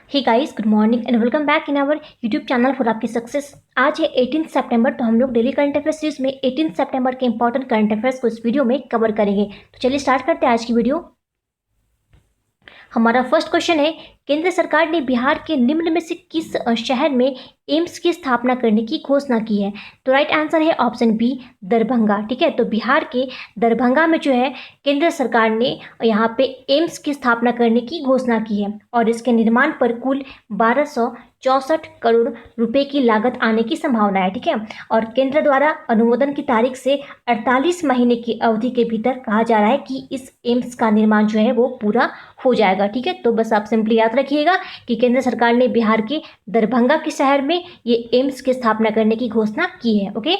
Hey guys, good morning and welcome back in our YouTube channel for आपकी success. आज है 18 सितंबर, तो हम लोग डेली करंट अफेयर्स सीरीज में 18 सितंबर के इंपॉर्टेंट करंट अफेयर्स को इस वीडियो में कवर करेंगे। तो चलिए स्टार्ट करते हैं आज की वीडियो। हमारा फर्स्ट क्वेश्चन है, केंद्र सरकार ने बिहार के निम्न में से किस शहर में एम्स की स्थापना करने की घोषणा की है? तो राइट आंसर है ऑप्शन बी, दरभंगा। ठीक है, तो बिहार के दरभंगा में जो है केंद्र सरकार ने यहाँ पे एम्स की स्थापना करने की घोषणा की है और इसके निर्माण पर कुल 1264 करोड़ रुपए की लागत आने की संभावना है। ठीक है, और केंद्र द्वारा अनुमोदन की तारीख से 48 महीने की अवधि के भीतर कहा जा रहा है कि इस एम्स का निर्माण जो है वो पूरा हो जाएगा। ठीक है, तो बस आप सिंपली याद रखिएगा कि केंद्र सरकार ने बिहार के दरभंगा के शहर में ये एम्स की स्थापना करने की घोषणा की है। ओके,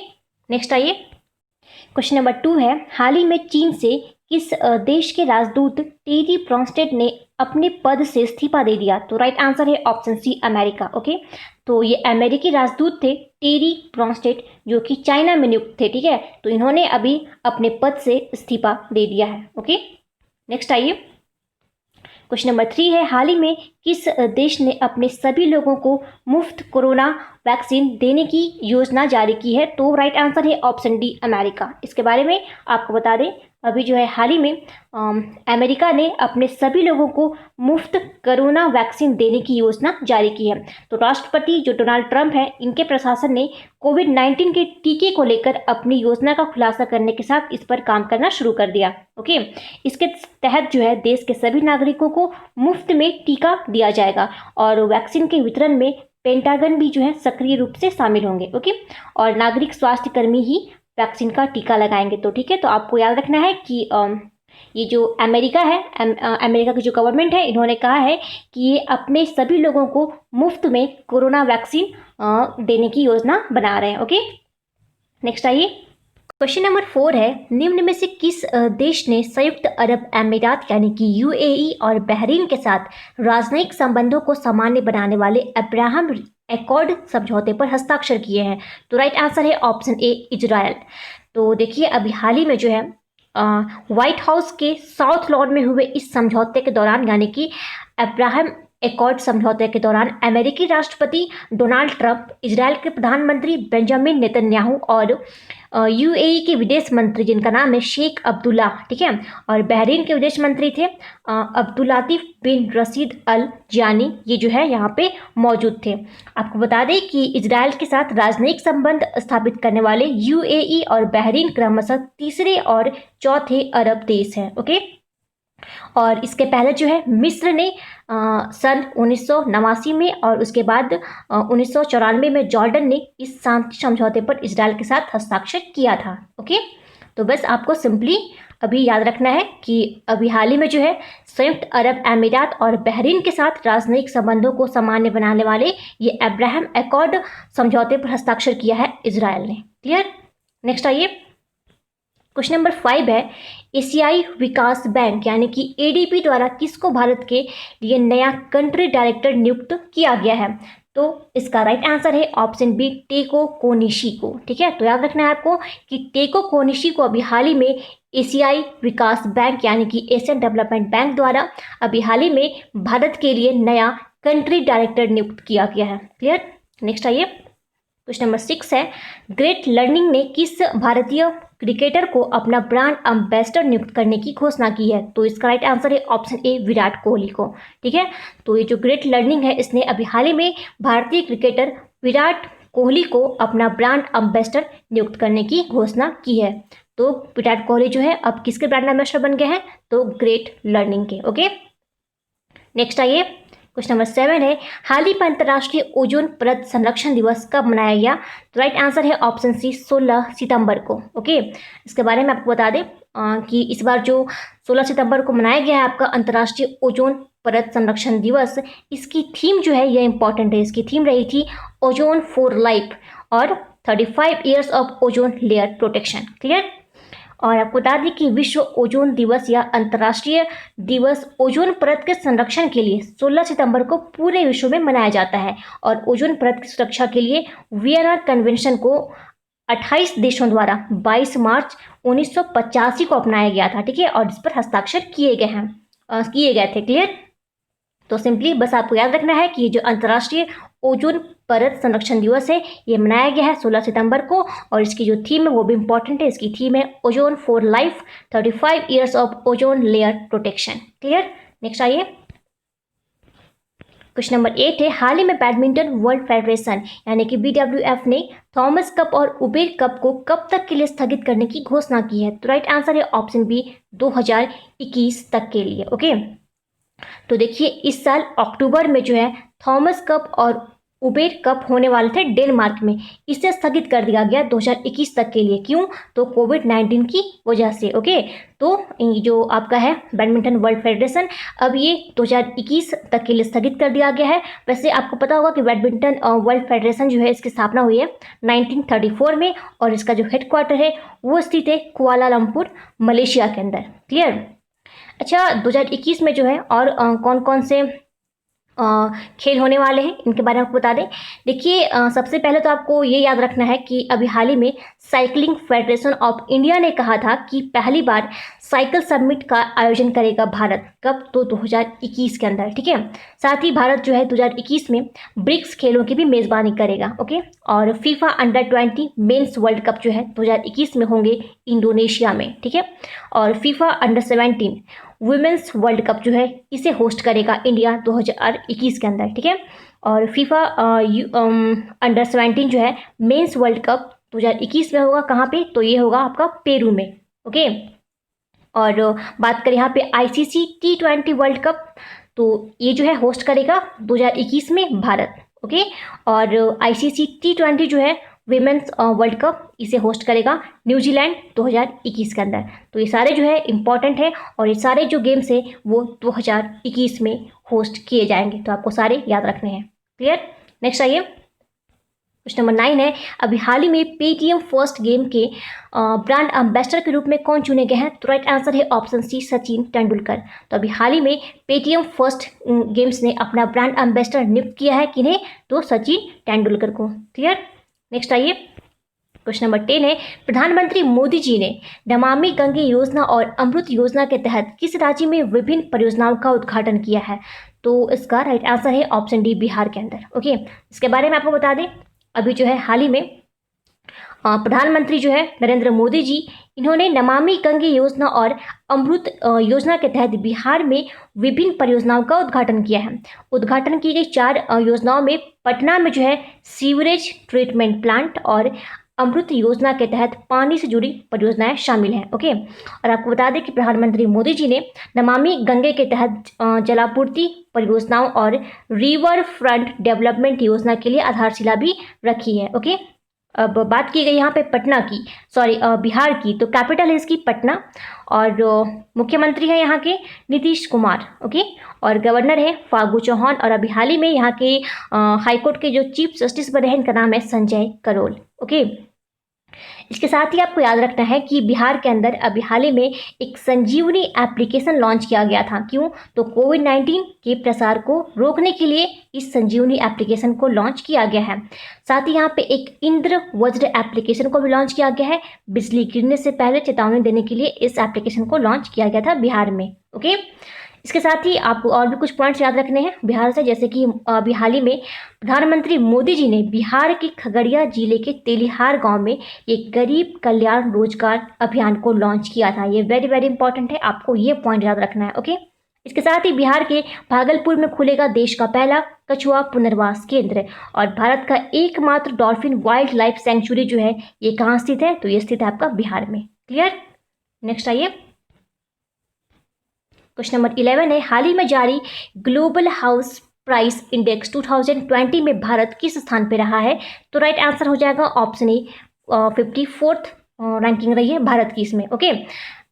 नेक्स्ट आइए। क्वेश्चन नंबर 2 है, हाल ही में चीन से किस देश के राजदूत टेरी ब्रॉन्स्टेड ने अपने पद से इस्तीफा दे दिया? तो राइट आंसर है ऑप्शन सी, अमेरिका। ओके, तो ये अमेरिकी राजदूत थे टेरी ब्रॉन्स्टेड, जो कि चाइना में नियुक्त थे। ठीक है, तो इन्होंने अभी अपने पद से इस्तीफा दे दिया है। ओके, नेक्स्ट आइए। क्वेश्चन नंबर 3 है, हाल ही में किस देश ने अपने सभी लोगों को मुफ्त कोरोना वैक्सीन देने की योजना जारी की है? तो राइट आंसर है ऑप्शन डी, अमेरिका। इसके बारे में आपको बता दें, अभी जो है हाल ही में अमेरिका ने अपने सभी लोगों को मुफ्त कोरोना वैक्सीन देने की योजना जारी की है। तो राष्ट्रपति जो डोनाल्ड ट्रंप है, इनके प्रशासन ने कोविड-19 के टीके को लेकर अपनी योजना का खुलासा करने के साथ इस पर काम करना शुरू कर दिया। ओके, इसके तहत जो है देश के सभी नागरिकों को मुफ्त में टीका दिया जाएगा और वैक्सीन के वितरण में पेंटागन भी जो है सक्रिय रूप से शामिल होंगे। ओके, और नागरिक स्वास्थ्य कर्मी ही वैक्सीन का टीका लगाएंगे। तो ठीक है, तो आपको याद रखना है कि ये जो अमेरिका है, अमेरिका की जो गवर्नमेंट है, इन्होंने कहा है कि ये अपने सभी लोगों को मुफ्त में कोरोना वैक्सीन देने की योजना बना रहे हैं। ओके, नेक्स्ट आइए। क्वेश्चन नंबर 4 है, निम्न में से किस देश ने संयुक्त अरब अमीरात यानी कि यूएई और बहरीन के साथ राजनयिक संबंधों को सामान्य बनाने वाले अब्राहम एकॉर्ड समझौते पर हस्ताक्षर किए हैं? तो राइट आंसर है ऑप्शन ए, इजराइल। तो देखिए, अभी हाल ही में जो है व्हाइट हाउस के साउथ लॉन में हुए इस समझौते के दौरान, यानी कि अब्राहम एकॉर्ड समझौते के दौरान, अमेरिकी राष्ट्रपति डोनाल्ड ट्रंप, इजराइल के प्रधानमंत्री बेंजामिन नेतन्याहू और यूएई के विदेश मंत्री जिनका नाम है शेख अब्दुल्ला, ठीक है, और बहरीन के विदेश मंत्री थे अब्दुल्लातिफ बिन रशीद अल जानी, ये जो है यहाँ पे मौजूद थे। आपको बता दें कि इजराइल के साथ राजनयिक संबंध स्थापित करने वाले यूएई और बहरीन क्रमशः तीसरे और चौथे अरब देश हैं। ओके, और इसके पहले जो है मिस्र ने सन 1989 में और उसके बाद 1994 में जॉर्डन ने इस शांति समझौते पर इजराइल के साथ हस्ताक्षर किया था। ओके, तो बस आपको सिंपली अभी याद रखना है कि अभी हाल ही में जो है संयुक्त अरब अमीरात और बहरीन के साथ राजनयिक संबंधों को सामान्य बनाने वाले ये अब्राहम एकॉर्ड समझौते पर हस्ताक्षर किया है इजराइल ने। क्लियर? नेक्स्ट आइए। क्वेश्चन नंबर 5 है, एशियाई विकास बैंक यानी कि एडीबी द्वारा किसको भारत के लिए नया कंट्री डायरेक्टर नियुक्त किया गया है? तो इसका राइट आंसर है ऑप्शन बी, टेको कोनिशी को। ठीक है, तो याद रखना है आपको कि टेको कोनिशी को अभी हाल ही में एशियाई विकास बैंक यानी कि एशियन डेवलपमेंट बैंक द्वारा अभी हाल ही में भारत के लिए नया कंट्री डायरेक्टर नियुक्त किया गया है। क्लियर? नेक्स्ट आइए। क्वेश्चन नंबर 6 है, ग्रेट लर्निंग ने किस भारतीय क्रिकेटर को अपना ब्रांड एम्बेसडर नियुक्त करने की घोषणा की है? तो इसका राइट आंसर है ऑप्शन ए, विराट कोहली को। ठीक है, तो ये जो ग्रेट लर्निंग है, इसने अभी हाल ही में भारतीय क्रिकेटर विराट कोहली को अपना ब्रांड एम्बेसडर नियुक्त करने की घोषणा की है। तो विराट कोहली जो है अब किसके ब्रांड एम्बेसडर बन गए हैं? तो ग्रेट लर्निंग के। ओके, नेक्स्ट आइए। क्वेश्चन नंबर 7 है, हाल ही में अंतर्राष्ट्रीय ओजोन परत संरक्षण दिवस कब मनाया गया? तो राइट आंसर है ऑप्शन सी, 16 सितंबर को। ओके, इसके बारे में आपको बता दें कि इस बार जो 16 सितंबर को मनाया गया है आपका अंतर्राष्ट्रीय ओजोन परत संरक्षण दिवस, इसकी थीम जो है यह इंपॉर्टेंट है। इसकी थीम रही थी ओजोन फॉर लाइफ और 35 years of ozone layer protection. Clear? और आपको बता दें कि विश्व ओजोन दिवस या अंतर्राष्ट्रीय दिवस ओजोन परत के संरक्षण के लिए 16 सितंबर को पूरे विश्व में मनाया जाता है और ओजोन परत की सुरक्षा के लिए वियना कन्वेंशन को 28 देशों द्वारा 22 मार्च 1985 को अपनाया गया था। ठीक है, और इस पर हस्ताक्षर किए गए थे। क्लियर? तो सिंपली बस आपको याद रखना है कि ये जो अंतर्राष्ट्रीय ओजोन परत संरक्षण दिवस है ये मनाया गया है 16 सितंबर को, और इसकी जो थीम है वो भी इंपॉर्टेंट है। इसकी थीम है ozone for life, 35 years of ozone layer protection. Clear. Next आइए, क्वेश्चन नंबर 8 है, हाल ही में बैडमिंटन वर्ल्ड फेडरेशन यानी कि BWF ने थॉमस कप और उबेर कप को कब तक के लिए स्थगित करने की घोषणा की है? तो राइट आंसर है ऑप्शन बी, 2021 तक के लिए। ओके, तो देखिए इस साल अक्टूबर में जो है थॉमस कप और उबेर कप होने वाले थे डेनमार्क में, इसे स्थगित कर दिया गया 2021 तक के लिए। क्यों? तो कोविड-19 की वजह से। ओके, तो जो आपका है बैडमिंटन वर्ल्ड फेडरेशन, अब ये 2021 तक के लिए स्थगित कर दिया गया है। वैसे आपको पता होगा कि बैडमिंटन वर्ल्ड फेडरेशन जो है इसकी स्थापना हुई है 1934 में, और इसका जो हेडक्वार्टर है वो स्थित है कुआलालंपुर, मलेशिया के अंदर। क्लियर। अच्छा, 2021 में जो है और कौन कौन से खेल होने वाले हैं इनके बारे में आपको बता दें। देखिए सबसे पहले तो आपको ये याद रखना है कि अभी हाल ही में साइकिलिंग फेडरेशन ऑफ इंडिया ने कहा था कि पहली बार साइकिल समिट का आयोजन करेगा भारत। कब? तो 2021 के अंदर। ठीक है, साथ ही भारत जो है 2021 में ब्रिक्स खेलों की भी मेज़बानी करेगा। ओके, और FIFA under 20 mains world cup जो है 2021 में होंगे इंडोनेशिया में। ठीक है, और FIFA under 17 women's world cup जो है इसे होस्ट करेगा इंडिया 2021 के अंदर। ठीक है, और फीफा अंडर 17 जो है मेंस वर्ल्ड कप 2021 में होगा। कहाँ पे? तो ये होगा आपका पेरू में। ओके, और बात करें यहाँ पे ICC T20 वर्ल्ड कप, तो ये जो है होस्ट करेगा 2021 में भारत। ओके, और ICC T20 जो है विमेंस वर्ल्ड कप इसे होस्ट करेगा न्यूजीलैंड 2021 के अंदर। तो ये सारे जो है इंपॉर्टेंट है, और ये सारे जो गेम्स है वो 2021 में होस्ट किए जाएंगे, तो आपको सारे याद रखने हैं। क्लियर। नेक्स्ट आइए, क्वेश्चन नंबर 9 है, अभी हाल ही में पेटीएम फर्स्ट गेम के ब्रांड एम्बेसडर के रूप में कौन चुने गए हैं? तो राइट आंसर है ऑप्शन सी, सचिन तेंदुलकर। तो अभी हाल ही में पेटीएम फर्स्ट गेम्स ने अपना ब्रांड एम्बेसडर नियुक्त किया है किन्हें? तो सचिन तेंदुलकर को। क्लियर। नेक्स्ट आइए, क्वेश्चन नंबर 10 है, प्रधानमंत्री मोदी जी ने नमामि गंगे योजना और अमृत योजना के तहत किस राज्य में विभिन्न परियोजनाओं का उद्घाटन किया है? तो इसका राइट आंसर है ऑप्शन डी, बिहार के अंदर। ओके, इसके बारे में आपको बता दें, अभी जो है हाल ही में प्रधानमंत्री जो है नरेंद्र मोदी जी, इन्होंने नमामि गंगे योजना और अमृत योजना के तहत बिहार में विभिन्न परियोजनाओं का उद्घाटन किया है। उद्घाटन की गई 4 योजनाओं में पटना में जो है सीवरेज ट्रीटमेंट प्लांट और अमृत योजना के तहत पानी से जुड़ी परियोजनाएं शामिल हैं। ओके, और आपको बता दें कि प्रधानमंत्री मोदी जी ने नमामि गंगे के तहत जलापूर्ति परियोजनाओं और रिवर फ्रंट डेवलपमेंट योजना के लिए आधारशिला भी रखी है। ओके, अब बात की गई यहाँ पे पटना की, सॉरी बिहार की, तो कैपिटल है इसकी पटना, और मुख्यमंत्री है यहाँ के नीतीश कुमार। ओके, और गवर्नर है फागू चौहान, और अभी हाल ही में यहाँ के हाईकोर्ट के जो चीफ जस्टिस बने हैं इनका नाम है संजय करोल। ओके, इसके साथ ही आपको याद रखना है कि बिहार के अंदर अभी हाल ही में एक संजीवनी एप्लीकेशन लॉन्च किया गया था। क्यों? तो कोविड-19 के प्रसार को रोकने के लिए इस संजीवनी एप्लीकेशन को लॉन्च किया गया है। साथ ही यहाँ पे एक इंद्र वज्र एप्लीकेशन को भी लॉन्च किया गया है। बिजली गिरने से पहले चेतावनी देने के लिए इस एप्लीकेशन को लॉन्च किया गया था बिहार में। ओके, इसके साथ ही आपको और भी कुछ पॉइंट्स याद रखने हैं बिहार से, जैसे कि अभी हाल ही में प्रधानमंत्री मोदी जी ने बिहार के खगड़िया जिले के तेलिहार गांव में एक गरीब कल्याण रोजगार अभियान को लॉन्च किया था। ये वेरी वेरी इंपॉर्टेंट है, आपको ये पॉइंट याद रखना है। ओके, इसके साथ ही बिहार के भागलपुर में खुलेगा देश का पहला कछुआ पुनर्वास केंद्र, और भारत का एकमात्र डॉल्फिन वाइल्ड लाइफ सेंचुरी जो है ये कहाँ स्थित है? तो ये स्थित है आपका बिहार में। क्लियर। नेक्स्ट आइए, क्वेश्चन नंबर 11 है, हाल ही में जारी ग्लोबल हाउस प्राइस इंडेक्स 2020 में भारत किस स्थान पे रहा है? तो राइट आंसर हो जाएगा ऑप्शन ए, 54th रैंकिंग रही है भारत की इसमें। ओके,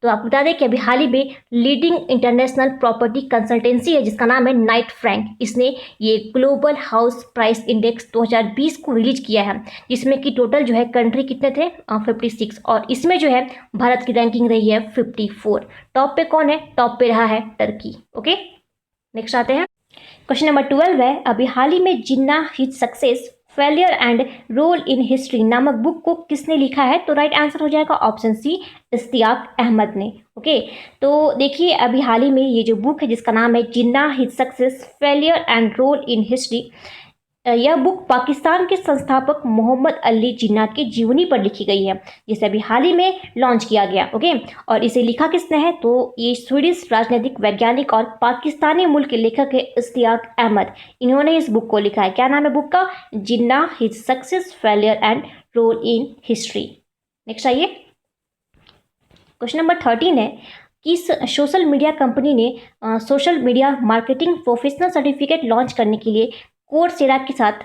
तो आपको बता दें कि अभी हाल ही में लीडिंग इंटरनेशनल प्रॉपर्टी कंसल्टेंसी है जिसका नाम है नाइट फ्रैंक, इसने ये ग्लोबल हाउस प्राइस इंडेक्स 2020 को रिलीज किया है, जिसमें कि टोटल जो है कंट्री कितने थे? 56, और इसमें जो है भारत की रैंकिंग रही है 54। टॉप पे कौन है? टॉप पे रहा है टर्की। ओके, नेक्स्ट आते हैं, क्वेश्चन नंबर 12 है, अभी हाल ही में Jinnah his success failure and role in history नामक बुक को किसने लिखा है? तो राइट आंसर हो जाएगा ऑप्शन सी, इश्तियाक अहमद ने। ओके, तो देखिए अभी हाल ही में ये जो बुक है जिसका नाम है Jinnah his success failure and role in history, यह बुक पाकिस्तान के संस्थापक मोहम्मद अली जिन्ना की जीवनी पर लिखी गई है, जिसे अभी हाल ही में लॉन्च किया गया। ओके, और इसे लिखा किसने है? तो ये स्वीडिश राजनीतिक वैज्ञानिक और पाकिस्तानी मूल के लेखक है इश्तियाक अहमद। इन्होंने इस बुक को लिखा है। क्या नाम है बुक का? Jinnah his success failure and role in history. Next आइए, क्वेश्चन नंबर 13 है, किस सोशल मीडिया कंपनी ने social media marketing professional certificate launch करने के लिए कोर्सेरा के साथ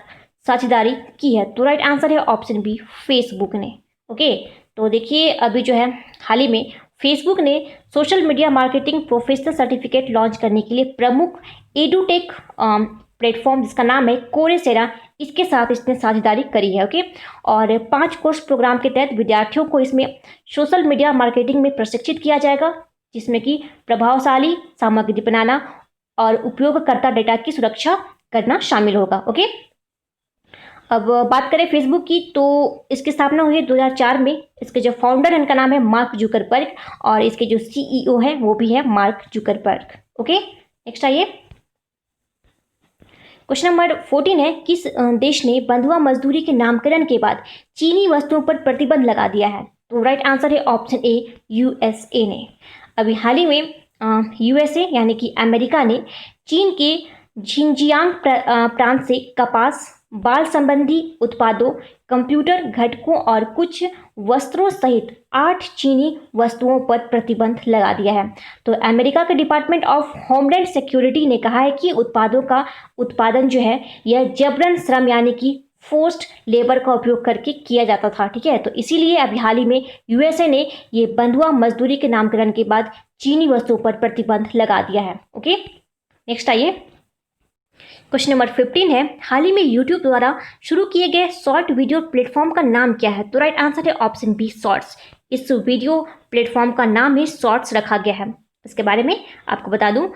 साझेदारी की है? तो राइट आंसर है ऑप्शन बी, फेसबुक ने। ओके, तो देखिए अभी जो है हाल ही में फेसबुक ने social media marketing professional certificate launch करने के लिए प्रमुख एडुटेक प्लेटफॉर्म जिसका नाम है कोर्सेरा, इसके साथ इसने साझेदारी करी है। ओके, और 5 कोर्स प्रोग्राम के तहत विद्यार्थियों को इसमें सोशल मीडिया मार्केटिंग में प्रशिक्षित किया जाएगा, जिसमें कि प्रभावशाली सामग्री बनाना और उपयोगकर्ता डेटा की सुरक्षा करना शामिल होगा। ओके, अब बात करें फेसबुक की, तो इसकी स्थापना हुई है 2004 में। इसके जो फाउंडर हैं उनका नाम है मार्क जुकरबर्ग और इसके जो सीईओ हैं वो भी है मार्क जुकरबर्ग। ओके, नेक्स्ट आइए, क्वेश्चन नंबर 14 है, किस देश ने बंधुआ मजदूरी के नामकरण के बाद चीनी वस्तुओं पर प्रतिबंध लगा दिया है? तो राइट आंसर है ऑप्शन ए, यूएसए ने। अभी हाल ही में यूएसए यानी कि अमेरिका ने चीन के झिंजियांग प्रांत से कपास, बाल संबंधी उत्पादों, कंप्यूटर घटकों और कुछ वस्त्रों सहित 8 चीनी वस्तुओं पर प्रतिबंध लगा दिया है। तो अमेरिका के डिपार्टमेंट ऑफ होमलैंड सिक्योरिटी ने कहा है कि उत्पादों का उत्पादन जो है यह जबरन श्रम यानी कि फोर्स्ड लेबर का उपयोग करके किया जाता था। ठीक है, तो इसीलिए अभी हाल ही में यूएसए ने ये बंधुआ मजदूरी के नामकरण के बाद चीनी वस्तुओं पर प्रतिबंध लगा दिया है। ओके, नेक्स्ट आइए, क्वेश्चन नंबर 15 है, हाल ही में यूट्यूब द्वारा शुरू किए गए शॉर्ट वीडियो प्लेटफॉर्म का नाम क्या है? तो राइट आंसर है ऑप्शन बी, शॉर्ट्स। इस वीडियो प्लेटफॉर्म का नाम ही शॉर्ट्स रखा गया है। इसके बारे में आपको बता दूं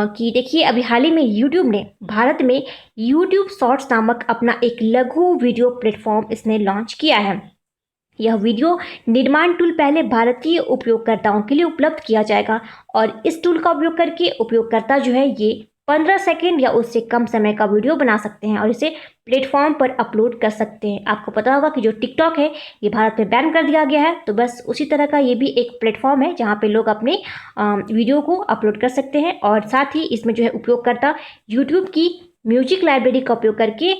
कि देखिए अभी हाल ही में यूट्यूब ने भारत में यूट्यूब शॉर्ट्स नामक अपना एक लघु वीडियो प्लेटफॉर्म इसने लॉन्च किया है। यह वीडियो निर्माण टूल पहले भारतीय उपयोगकर्ताओं के लिए उपलब्ध किया जाएगा और इस टूल का उपयोग करके उपयोगकर्ता जो है ये 15 सेकेंड या उससे कम समय का वीडियो बना सकते हैं और इसे प्लेटफॉर्म पर अपलोड कर सकते हैं। आपको पता होगा कि जो टिकटॉक है ये भारत में बैन कर दिया गया है, तो बस उसी तरह का ये भी एक प्लेटफॉर्म है जहाँ पे लोग अपने वीडियो को अपलोड कर सकते हैं और साथ ही इसमें जो है उपयोगकर्ता यूट्यूब की म्यूजिक लाइब्रेरी का उपयोग करके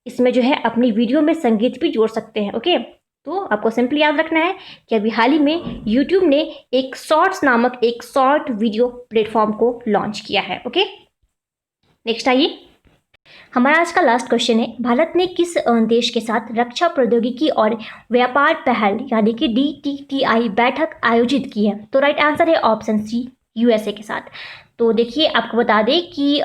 इसमें जो है अपनी वीडियो में संगीत भी जोड़ सकते हैं। ओके, तो आपको सिंपली याद रखना है कि अभी हाल ही में यूट्यूब ने एक शॉर्ट्स नामक एक शॉर्ट वीडियो प्लेटफॉर्म को लॉन्च किया है। ओके, नेक्स्ट आइए, हमारा आज का लास्ट क्वेश्चन है, भारत ने किस देश के साथ रक्षा प्रौद्योगिकी और व्यापार पहल यानी कि DTTI बैठक आयोजित की है? तो राइट आंसर है ऑप्शन सी, यूएसए के साथ। तो देखिए आपको बता दें कि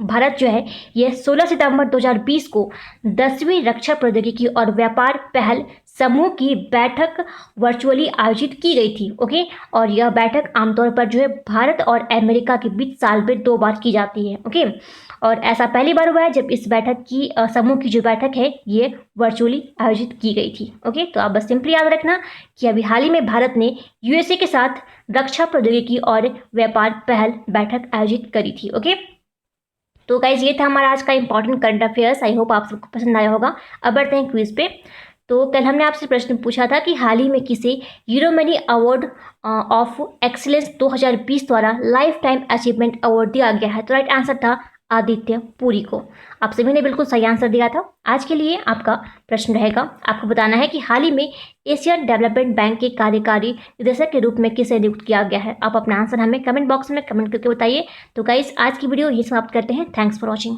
भारत जो है यह 16 सितंबर 2020 को 10वीं रक्षा प्रौद्योगिकी और व्यापार पहल समूह की बैठक वर्चुअली आयोजित की गई थी। ओके, और यह बैठक आमतौर पर जो है भारत और अमेरिका के बीच साल में 2 बार की जाती है। ओके, और ऐसा पहली बार हुआ है जब इस बैठक की समूह की जो बैठक है ये वर्चुअली आयोजित की गई थी। ओके, तो आप बस सिंपली याद रखना कि अभी हाल ही में भारत ने यूएसए के साथ रक्षा प्रौद्योगिकी और व्यापार पहल बैठक आयोजित करी थी। ओके, तो गाइज ये था हमारा आज का important current affairs. I hope आप सबको पसंद आया होगा। अब बढ़ते हैं क्विज पे। तो कल हमने आपसे प्रश्न पूछा था कि हाल ही में किसे यूरोमनी अवार्ड ऑफ एक्सीलेंस 2020 द्वारा लाइफ टाइम अचीवमेंट अवार्ड दिया गया है? तो राइट आंसर था आदित्य पुरी को। आप सभी ने बिल्कुल सही आंसर दिया था। आज के लिए आपका प्रश्न रहेगा, आपको बताना है कि हाल ही में एशियन डेवलपमेंट बैंक के कार्यकारी निदेशक के रूप में किसे नियुक्त किया गया है? आप अपना आंसर हमें कमेंट बॉक्स में कमेंट करके बताइए। तो गाइस आज की वीडियो ये समाप्त करते हैं। Thanks for watching.